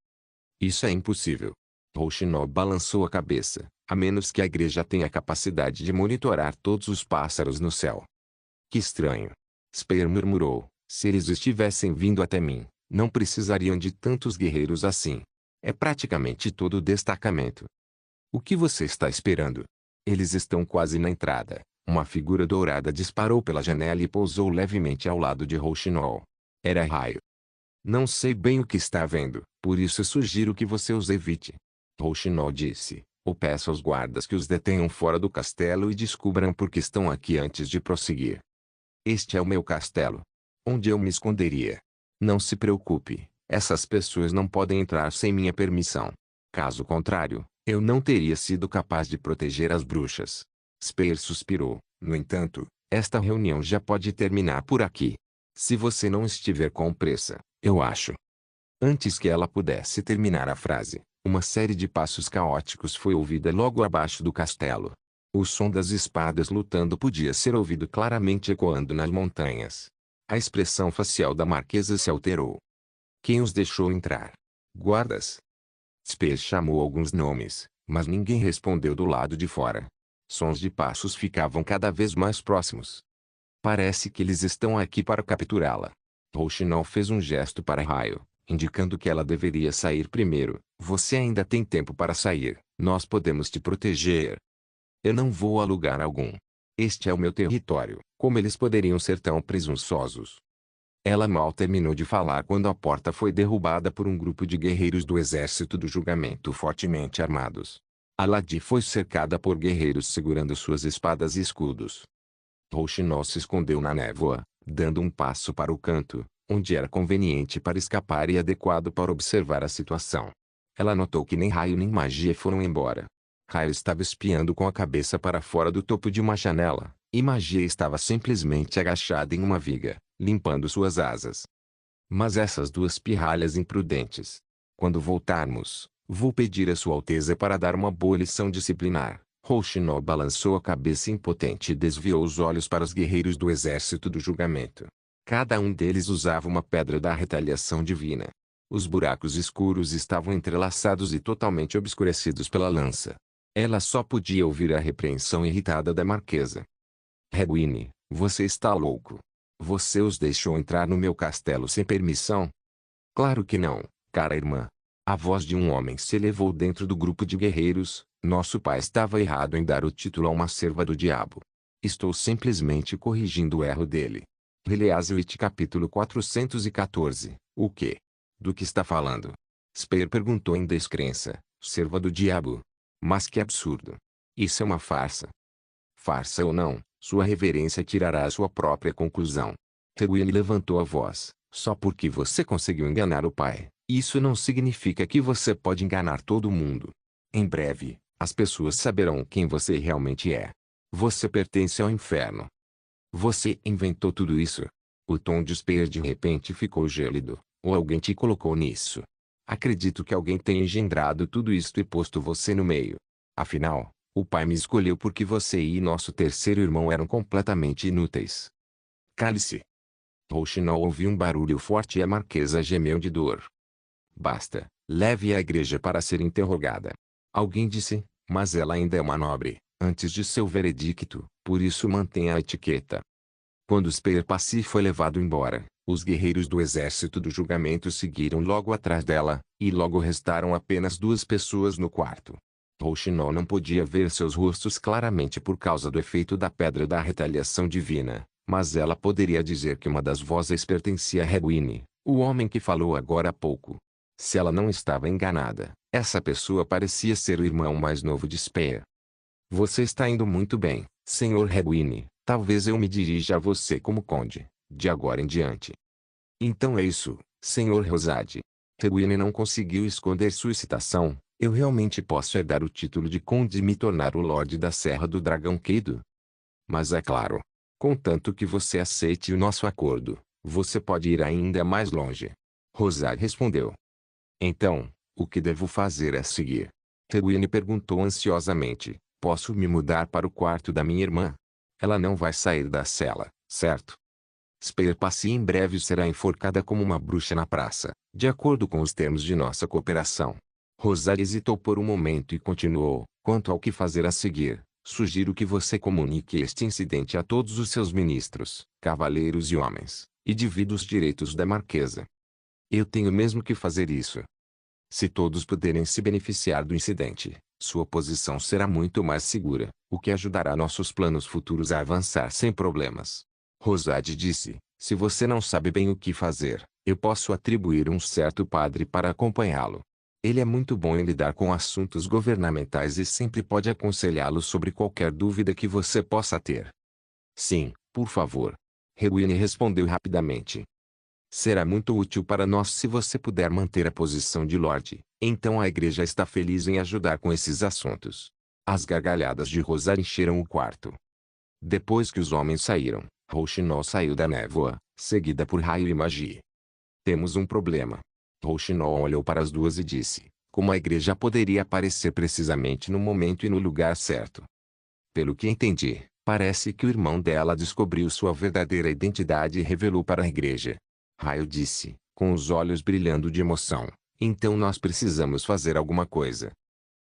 Isso é impossível. Rouxinol balançou a cabeça, a menos que a igreja tenha a capacidade de monitorar todos os pássaros no céu. Que estranho. Spear murmurou. Se eles estivessem vindo até mim, não precisariam de tantos guerreiros assim. É praticamente todo o destacamento. O que você está esperando? Eles estão quase na entrada. Uma figura dourada disparou pela janela e pousou levemente ao lado de Rouxinol. Era raio. Não sei bem o que está vendo, por isso sugiro que você os evite. Rouxinol disse. Ou peço aos guardas que os detenham fora do castelo e descubram por que estão aqui antes de prosseguir. Este é o meu castelo. Onde eu me esconderia? Não se preocupe, essas pessoas não podem entrar sem minha permissão. Caso contrário, eu não teria sido capaz de proteger as bruxas. Spear suspirou. No entanto, esta reunião já pode terminar por aqui. Se você não estiver com pressa, eu acho. Antes que ela pudesse terminar a frase, uma série de passos caóticos foi ouvida logo abaixo do castelo. O som das espadas lutando podia ser ouvido claramente ecoando nas montanhas. A expressão facial da marquesa se alterou. Quem os deixou entrar? Guardas? Spear chamou alguns nomes, mas ninguém respondeu do lado de fora. Sons de passos ficavam cada vez mais próximos. Parece que eles estão aqui para capturá-la. Rouxinol fez um gesto para Raio, indicando que ela deveria sair primeiro. Você ainda tem tempo para sair, nós podemos te proteger. Eu não vou a lugar algum. Este é o meu território, como eles poderiam ser tão presunçosos? Ela mal terminou de falar quando a porta foi derrubada por um grupo de guerreiros do exército do julgamento fortemente armados. Aladi foi cercada por guerreiros segurando suas espadas e escudos. Rouxinol se escondeu na névoa, dando um passo para o canto, onde era conveniente para escapar e adequado para observar a situação. Ela notou que nem raio nem magia foram embora. Raio estava espiando com a cabeça para fora do topo de uma janela, e Magia estava simplesmente agachada em uma viga, limpando suas asas. Mas essas duas pirralhas imprudentes. Quando voltarmos, vou pedir a Sua Alteza para dar uma boa lição disciplinar. Rouxinol balançou a cabeça impotente e desviou os olhos para os guerreiros do exército do julgamento. Cada um deles usava uma pedra da retaliação divina. Os buracos escuros estavam entrelaçados e totalmente obscurecidos pela lança. Ela só podia ouvir a repreensão irritada da marquesa. Regwine, você está louco. Você os deixou entrar no meu castelo sem permissão? Claro que não, cara irmã. A voz de um homem se elevou dentro do grupo de guerreiros. Nosso pai estava errado em dar o título a uma serva do diabo. Estou simplesmente corrigindo o erro dele. Release-it capítulo 414. O quê? Do que está falando? Speer perguntou em descrença. Serva do diabo? Mas que absurdo. Isso é uma farsa. Farsa ou não, sua reverência tirará a sua própria conclusão. Regwine levantou a voz. Só porque você conseguiu enganar o pai, isso não significa que você pode enganar todo mundo. Em breve, as pessoas saberão quem você realmente é. Você pertence ao inferno. Você inventou tudo isso? O tom de Speer de repente ficou gélido. Ou alguém te colocou nisso? Acredito que alguém tenha engendrado tudo isto e posto você no meio. Afinal, o pai me escolheu porque você e nosso terceiro irmão eram completamente inúteis. Cale-se. Rouxinol ouviu um barulho forte e a marquesa gemeu de dor. Basta, leve-a à igreja para ser interrogada. Alguém disse, mas ela ainda é uma nobre, antes de seu veredicto, por isso mantenha a etiqueta. Quando Speer Passi foi levado embora, os guerreiros do exército do julgamento seguiram logo atrás dela, e logo restaram apenas duas pessoas no quarto. Rouxinol não podia ver seus rostos claramente por causa do efeito da pedra da retaliação divina, mas ela poderia dizer que uma das vozes pertencia a Regwine, o homem que falou agora há pouco. Se ela não estava enganada, essa pessoa parecia ser o irmão mais novo de Speer. Você está indo muito bem, Sr. Regwine. Talvez eu me dirija a você como conde, de agora em diante. Então é isso, Sr. Rosade. Regwine não conseguiu esconder sua excitação. Eu realmente posso herdar o título de conde e me tornar o Lorde da Serra do Dragão Queido? Mas é claro. Contanto que você aceite o nosso acordo, você pode ir ainda mais longe. Rosade respondeu. Então, o que devo fazer a seguir? Regwine perguntou ansiosamente. Posso me mudar para o quarto da minha irmã? Ela não vai sair da cela, certo? Speer Passi em breve será enforcada como uma bruxa na praça, de acordo com os termos de nossa cooperação. Rosade hesitou por um momento e continuou. Quanto ao que fazer a seguir, sugiro que você comunique este incidente a todos os seus ministros, cavaleiros e homens, e divida os direitos da marquesa. Eu tenho mesmo que fazer isso. Se todos puderem se beneficiar do incidente, sua posição será muito mais segura, o que ajudará nossos planos futuros a avançar sem problemas. Rosade disse, se você não sabe bem o que fazer, eu posso atribuir um certo padre para acompanhá-lo. Ele é muito bom em lidar com assuntos governamentais e sempre pode aconselhá-lo sobre qualquer dúvida que você possa ter. Sim, por favor. Regwine respondeu rapidamente. Será muito útil para nós se você puder manter a posição de Lorde. Então a igreja está feliz em ajudar com esses assuntos. As gargalhadas de Rosade encheram o quarto. Depois que os homens saíram, Rouxinol saiu da névoa, seguida por Raio e Magie. Temos um problema. Rouxinol olhou para as duas e disse, como a igreja poderia aparecer precisamente no momento e no lugar certo. Pelo que entendi, parece que o irmão dela descobriu sua verdadeira identidade e revelou para a igreja. Raio disse, com os olhos brilhando de emoção. Então nós precisamos fazer alguma coisa.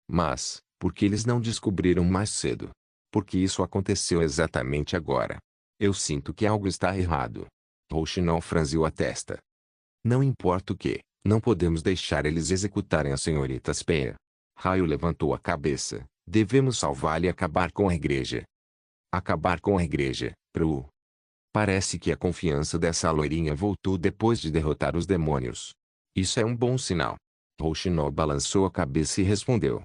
Mas, por que eles não descobriram mais cedo? Porque isso aconteceu exatamente agora. Eu sinto que algo está errado. Rouxinol franziu a testa. Não importa o que, não podemos deixar eles executarem a senhorita Speer. Raio levantou a cabeça. Devemos salvá-la e acabar com a igreja. Acabar com a igreja, Pru. Parece que a confiança dessa loirinha voltou depois de derrotar os demônios. Isso é um bom sinal. Rouxinol balançou a cabeça e respondeu.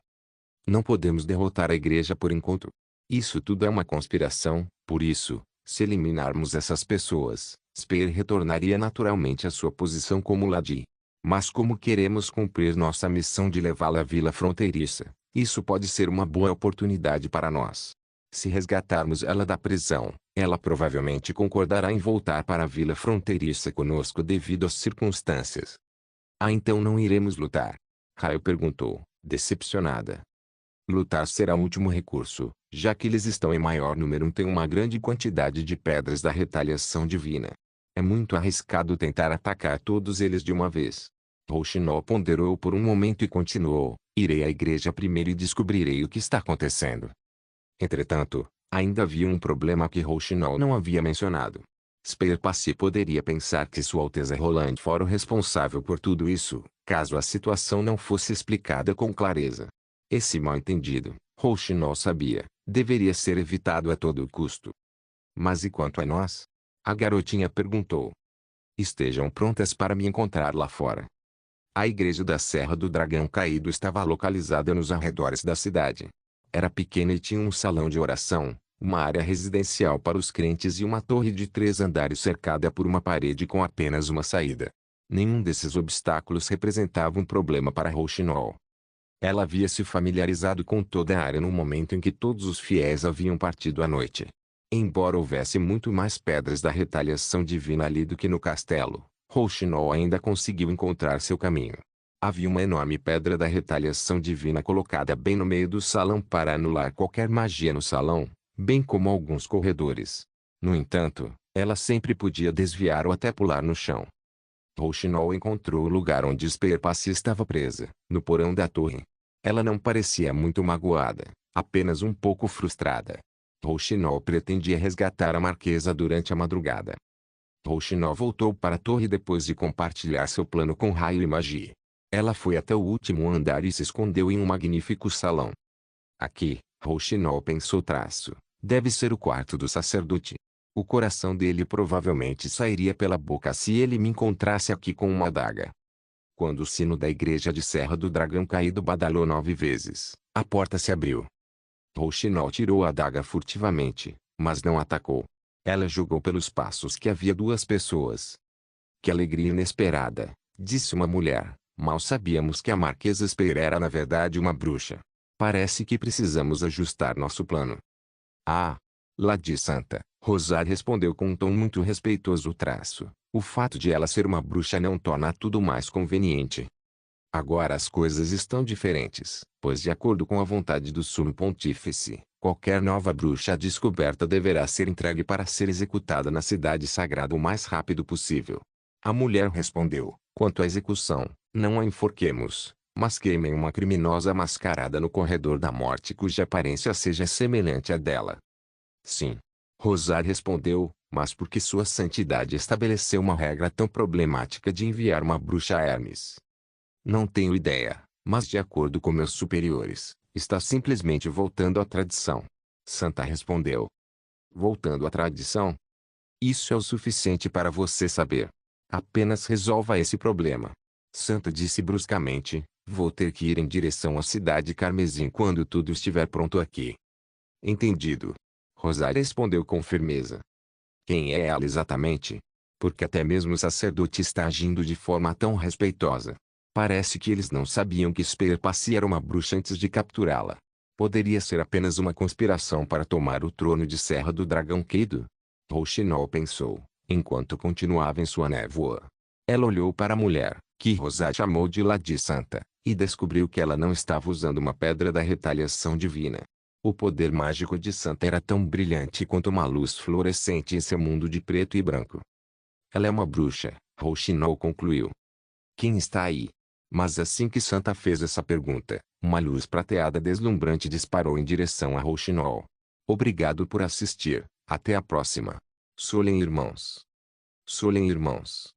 Não podemos derrotar a igreja por enquanto. Isso tudo é uma conspiração, por isso, se eliminarmos essas pessoas, Speer retornaria naturalmente à sua posição como Lady. Mas como queremos cumprir nossa missão de levá-la à vila fronteiriça, Isso pode ser uma boa oportunidade para nós. Se resgatarmos ela da prisão, ela provavelmente concordará em voltar para a vila fronteiriça conosco devido às circunstâncias. Ah, então não iremos lutar? Raio perguntou, decepcionada. Lutar será o último recurso, já que eles estão em maior número e têm uma grande quantidade de pedras da retaliação divina. É muito arriscado tentar atacar todos eles de uma vez. Rouxinol ponderou por um momento e continuou: irei à igreja primeiro e descobrirei o que está acontecendo. Entretanto, ainda havia um problema que Rouxinol não havia mencionado. Spearpacy poderia pensar que Sua Alteza Roland fora o responsável por tudo isso, caso a situação não fosse explicada com clareza. Esse mal-entendido, Rouxinol sabia, deveria ser evitado a todo custo. Mas e quanto a nós? A garotinha perguntou. Estejam prontas para me encontrar lá fora. A igreja da Serra do Dragão Caído estava localizada nos arredores da cidade. Era pequena e tinha um salão de oração, uma área residencial para os crentes e uma torre de 3 andares cercada por uma parede com apenas uma saída. Nenhum desses obstáculos representava um problema para Rouxinol. Ela havia se familiarizado com toda a área no momento em que todos os fiéis haviam partido à noite. Embora houvesse muito mais pedras da retaliação divina ali do que no castelo, Rouxinol ainda conseguiu encontrar seu caminho. Havia uma enorme pedra da retaliação divina colocada bem no meio do salão para anular qualquer magia no salão, bem como alguns corredores. No entanto, ela sempre podia desviar ou até pular no chão. Rouxinol encontrou o lugar onde Spearpacy estava presa, no porão da torre. Ela não parecia muito magoada, apenas um pouco frustrada. Rouxinol pretendia resgatar a marquesa durante a madrugada. Rouxinol voltou para a torre depois de compartilhar seu plano com Raio e Magie. Ela foi até o último andar e se escondeu em um magnífico salão. Aqui, Rouxinol pensou deve ser o quarto do sacerdote. O coração dele provavelmente sairia pela boca se ele me encontrasse aqui com uma adaga. Quando o sino da igreja de Serra do Dragão Caído badalou 9 vezes, a porta se abriu. Rouxinol tirou a adaga furtivamente, mas não atacou. Ela julgou pelos passos que havia 2 pessoas. Que alegria inesperada, disse uma mulher. Mal sabíamos que a Marquesa Spear era na verdade uma bruxa. Parece que precisamos ajustar nosso plano. Ah! Lady Santa, Rosário respondeu com um tom muito respeitoso. O fato de ela ser uma bruxa não torna tudo mais conveniente. Agora as coisas estão diferentes, pois de acordo com a vontade do Sumo Pontífice, qualquer nova bruxa descoberta deverá ser entregue para ser executada na cidade sagrada o mais rápido possível. A mulher respondeu: quanto à execução, não a enforquemos, mas queimem uma criminosa mascarada no corredor da morte cuja aparência seja semelhante à dela. Sim. Rosário respondeu, mas por que Sua Santidade estabeleceu uma regra tão problemática de enviar uma bruxa a Hermes? Não tenho ideia, mas de acordo com meus superiores, está simplesmente voltando à tradição. Santa respondeu. Voltando à tradição? Isso é o suficiente para você saber. Apenas resolva esse problema. Santa disse bruscamente, vou ter que ir em direção à cidade Carmesim quando tudo estiver pronto aqui. Entendido. Rosário respondeu com firmeza. Quem é ela exatamente? Porque até mesmo o sacerdote está agindo de forma tão respeitosa. Parece que eles não sabiam que Spearpacy era uma bruxa antes de capturá-la. Poderia ser apenas uma conspiração para tomar o trono de Serra do Dragão Caído? Rouxinol pensou, enquanto continuava em sua névoa. Ela olhou para a mulher, que Rosário chamou de Lady Santa, e descobriu que ela não estava usando uma pedra da retaliação divina. O poder mágico de Santa era tão brilhante quanto uma luz fluorescente em seu mundo de preto e branco. Ela é uma bruxa, Rouxinol concluiu. Quem está aí? Mas assim que Santa fez essa pergunta, uma luz prateada deslumbrante disparou em direção a Rouxinol. Obrigado por assistir, até a próxima. Solen irmãos. Solen irmãos.